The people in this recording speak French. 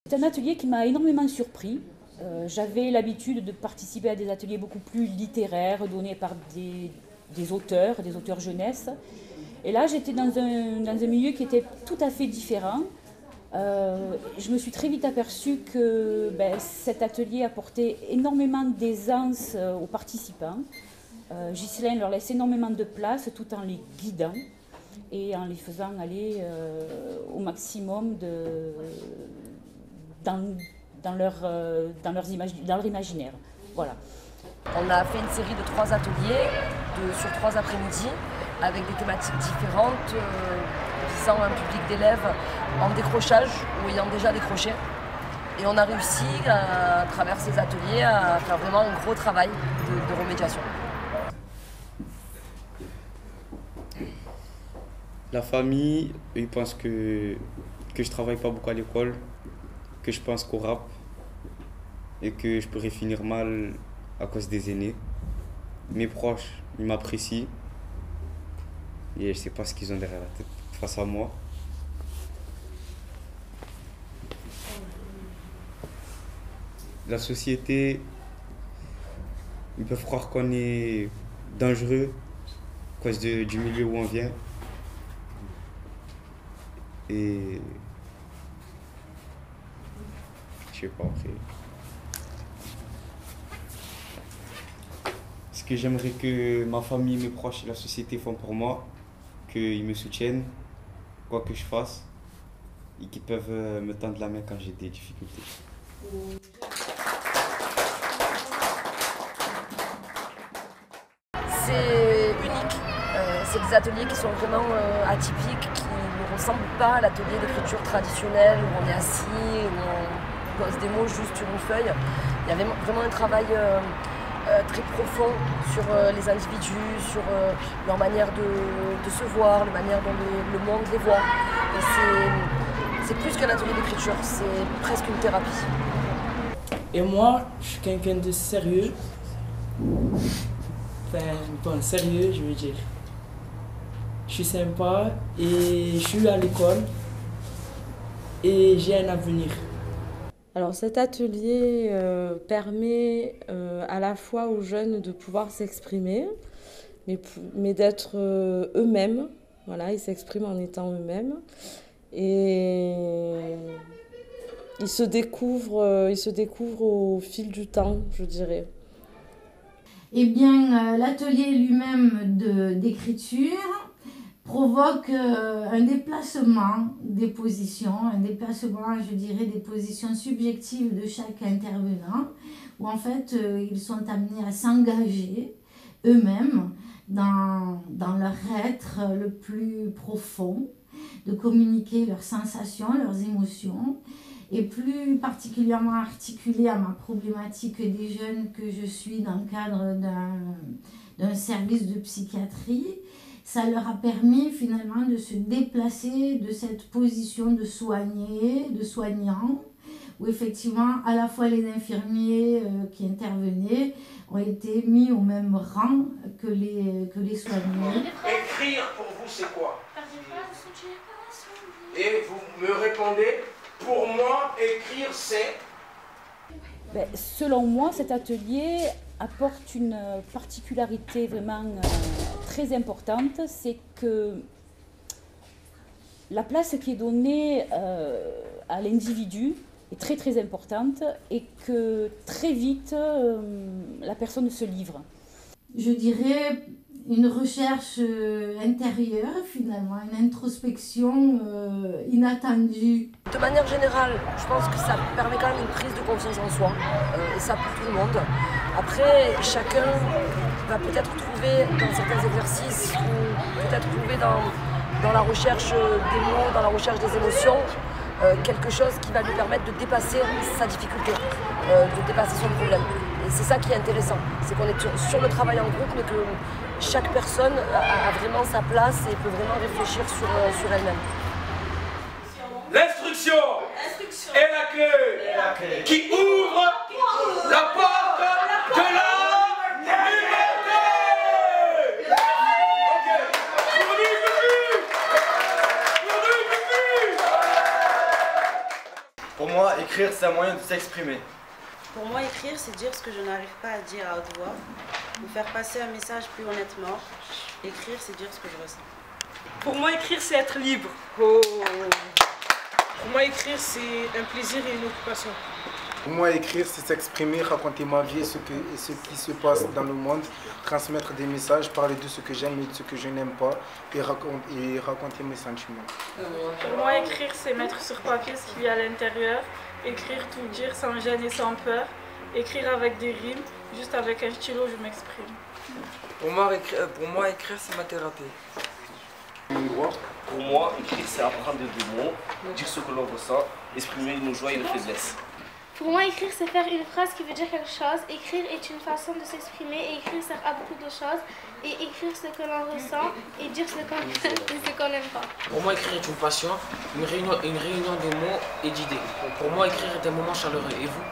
C'est un atelier qui m'a énormément surpris. J'avais l'habitude de participer à des ateliers beaucoup plus littéraires, donnés par des auteurs jeunesse. Et là, j'étais dans un milieu qui était tout à fait différent. Je me suis très vite aperçue que cet atelier apportait énormément d'aisance aux participants. Ghislain leur laisse énormément de place tout en les guidant et en les faisant aller au maximum dans leur imaginaire. Voilà. On a fait une série de 3 ateliers sur 3 après-midi avec des thématiques différentes visant un public d'élèves en décrochage ou ayant déjà décroché. Et on a réussi à travers ces ateliers à faire vraiment un gros travail de remédiation. La famille, ils pensent que je travaille pas beaucoup à l'école, que je pense qu'au rap et que je pourrais finir mal à cause des aînés. Mes proches, ils m'apprécient et je sais pas ce qu'ils ont derrière la tête face à moi. La société, ils peuvent croire qu'on est dangereux à cause du milieu où on vient. Et je sais pas après. Ce que j'aimerais que ma famille, mes proches et la société font pour moi, qu'ils me soutiennent, quoi que je fasse, et qu'ils peuvent me tendre la main quand j'ai des difficultés. C'est unique, c'est des ateliers qui sont vraiment atypiques, qui ne ressemblent pas à l'atelier d'écriture traditionnel où on est assis, où on pose des mots juste sur une feuille. Il y avait vraiment un travail très profond sur les individus, sur leur manière de se voir, la manière dont le monde les voit. C'est plus qu'un atelier d'écriture, c'est presque une thérapie. Et moi, je suis quelqu'un de sérieux. Enfin, bon, sérieux, je veux dire. Je suis sympa et je suis à l'école et j'ai un avenir. Alors cet atelier permet à la fois aux jeunes de pouvoir s'exprimer, mais d'être eux-mêmes. Voilà, ils s'expriment en étant eux-mêmes. Et ils se découvrent au fil du temps, je dirais. Eh bien, l'atelier lui-même d'écriture provoque un déplacement des positions, un déplacement, je dirais, des positions subjectives de chaque intervenant, où en fait, ils sont amenés à s'engager eux-mêmes dans leur être le plus profond, de communiquer leurs sensations, leurs émotions, et plus particulièrement articulé à ma problématique des jeunes que je suis dans le cadre d'un service de psychiatrie, ça leur a permis finalement de se déplacer de cette position de soigné, de soignant, où effectivement à la fois les infirmiers qui intervenaient ont été mis au même rang que les soignés. Écrire pour vous c'est quoi? Et vous me répondez, pour moi écrire c'est... Selon moi, cet atelier apporte une particularité vraiment très importante, c'est que la place qui est donnée à l'individu est très très importante et que très vite la personne se livre. Je dirais une recherche intérieure finalement, une introspection inattendue. De manière générale, je pense que ça permet quand même une prise de confiance en soi, et ça pour tout le monde. Après, chacun va peut-être trouver dans certains exercices, ou peut-être trouver dans la recherche des mots, dans la recherche des émotions, quelque chose qui va lui permettre de dépasser sa difficulté, de dépasser son problème. Et c'est ça qui est intéressant, c'est qu'on est sur le travail en groupe, mais que chaque personne a vraiment sa place et peut vraiment réfléchir sur elle-même. L'instruction est la clé qui ouvre la porte de la liberté. Ok. Pour nous, Pour moi, écrire, c'est un moyen de s'exprimer. Pour moi, écrire, c'est dire ce que je n'arrive pas à dire à haute voix, ou faire passer un message plus honnêtement. Écrire, c'est dire ce que je ressens. Pour moi, écrire, c'est être libre. Oh. Pour moi, écrire, c'est un plaisir et une occupation. Pour moi, écrire, c'est s'exprimer, raconter ma vie et ce qui se passe dans le monde, transmettre des messages, parler de ce que j'aime et de ce que je n'aime pas et raconter mes sentiments. Pour moi, écrire, c'est mettre sur papier ce qu'il y a à l'intérieur, écrire, tout dire sans gêne et sans peur, écrire avec des rimes, juste avec un stylo, je m'exprime. Pour moi, écrire, c'est ma thérapie. Pour moi, écrire, c'est apprendre des mots, dire ce que l'on ressent, exprimer nos joies et nos faiblesses. Pour moi, écrire, c'est faire une phrase qui veut dire quelque chose. Écrire est une façon de s'exprimer et écrire sert à beaucoup de choses. Et écrire ce que l'on ressent et dire ce qu'on aime et ce qu'on n'aime pas. Pour moi, écrire est une passion, une réunion de mots et d'idées. Pour moi, écrire est un moment chaleureux. Et vous ?